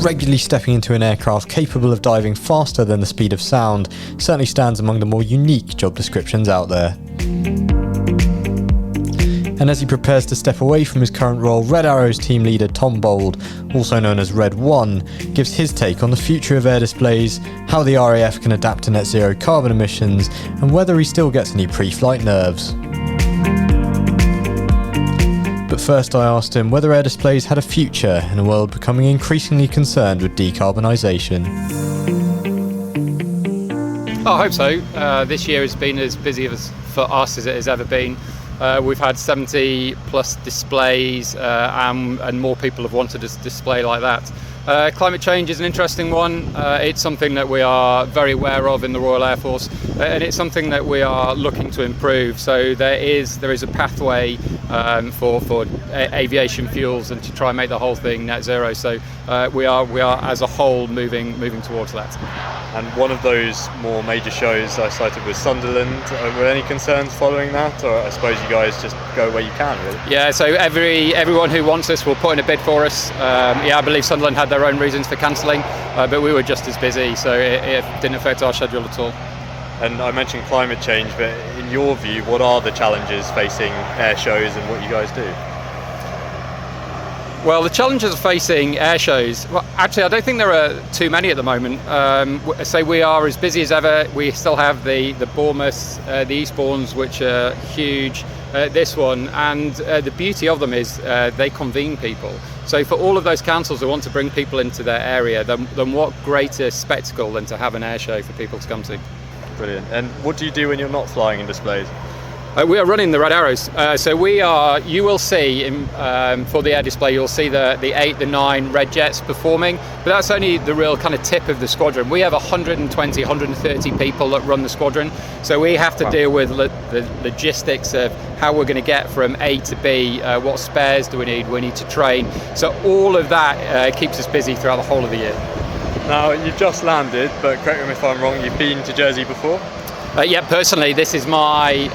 Regularly stepping into an aircraft capable of diving faster than the speed of sound certainly stands among the more unique job descriptions out there. And as he prepares to step away from his current role, Red Arrow's team leader Tom Bould, also known as Red 1, gives his take on the future of air displays, how the RAF can adapt to net zero carbon emissions, and whether he still gets any pre-flight nerves. But first I asked him whether air displays had a future in a world becoming increasingly concerned with decarbonisation. I hope so. This year has been as busy for us as it has ever been. We've had 70 plus displays and more people have wanted a display like that. Climate change is an interesting one. It's something that we are very aware of in the Royal Air Force, and it's something that we are looking to improve. So there is a pathway for aviation fuels and to try and make the whole thing net zero. So we are as a whole moving towards that. And one of those more major shows I cited was Sunderland. Were there any concerns following that, or I suppose you guys just go where you can, really? Yeah, so everyone who wants us will put in a bid for us. I believe Sunderland had their own reasons for cancelling, but we were just as busy, so it didn't affect our schedule at all. And I mentioned climate change, but in your view, what are the challenges facing air shows and what you guys do? Well, the challenges facing air shows, well, actually I don't think there are too many at the moment. So we are as busy as ever. We still have the Bournemouths, the Eastbournes, which are huge, this one, and the beauty of them is they convene people. So for all of those councils who want to bring people into their area, then what greater spectacle than to have an air show for people to come to. Brilliant. And what do you do when you're not flying in displays? We are running the Red Arrows. You will see, for the air display, you'll see the 8, the 9 Red Jets performing, but that's only the real kind of tip of the squadron. We have 120, 130 people that run the squadron, so we have to deal with the logistics of how we're going to get from A to B, what spares do we need to train. So all of that keeps us busy throughout the whole of the year. Now, you've just landed, but correct me if I'm wrong, you've been to Jersey before? Personally, this is my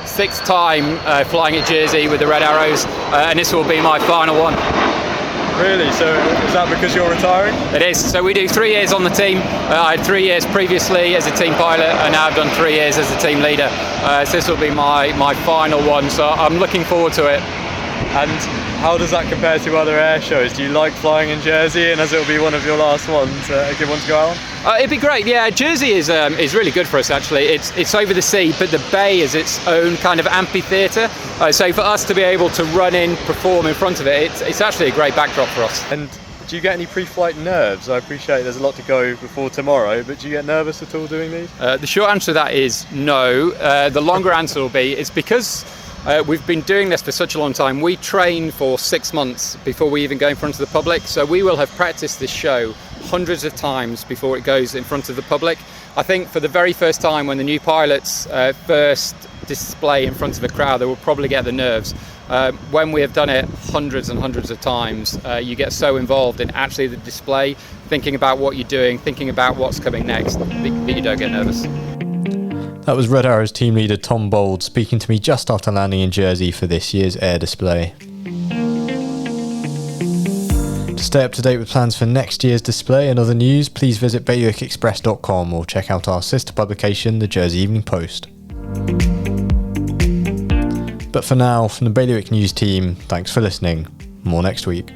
6th time flying at Jersey with the Red Arrows, and this will be my final one. Really? So is that because you're retiring? It is. So we do 3 years on the team. I had 3 years previously as a team pilot, and now I've done 3 years as a team leader. So this will be my final one, so I'm looking forward to it. And how does that compare to other air shows? Do you like flying in Jersey, and as it'll be one of your last ones, a good one to go out on? It'd be great. Yeah, Jersey is really good for us actually. It's over the sea, but the bay is its own kind of amphitheatre. So for us to be able to run in, perform in front of it, it's actually a great backdrop for us. And do you get any pre-flight nerves? I appreciate there's a lot to go before tomorrow, but do you get nervous at all doing these? The short answer to that is no. The longer answer will be it's because we've been doing this for such a long time. We train for 6 months before we even go in front of the public, so we will have practiced this show hundreds of times before it goes in front of the public. I think for the very first time when the new pilots first display in front of a crowd, they will probably get the nerves. When we have done it hundreds and hundreds of times, you get so involved in actually the display, thinking about what you're doing, thinking about what's coming next, that you don't get nervous. That was Red Arrow's team leader Tom Bould speaking to me just after landing in Jersey for this year's air display. To stay up to date with plans for next year's display and other news, please visit bailiwickexpress.com or check out our sister publication, the Jersey Evening Post. But for now, from the Bailiwick News team, thanks for listening. More next week.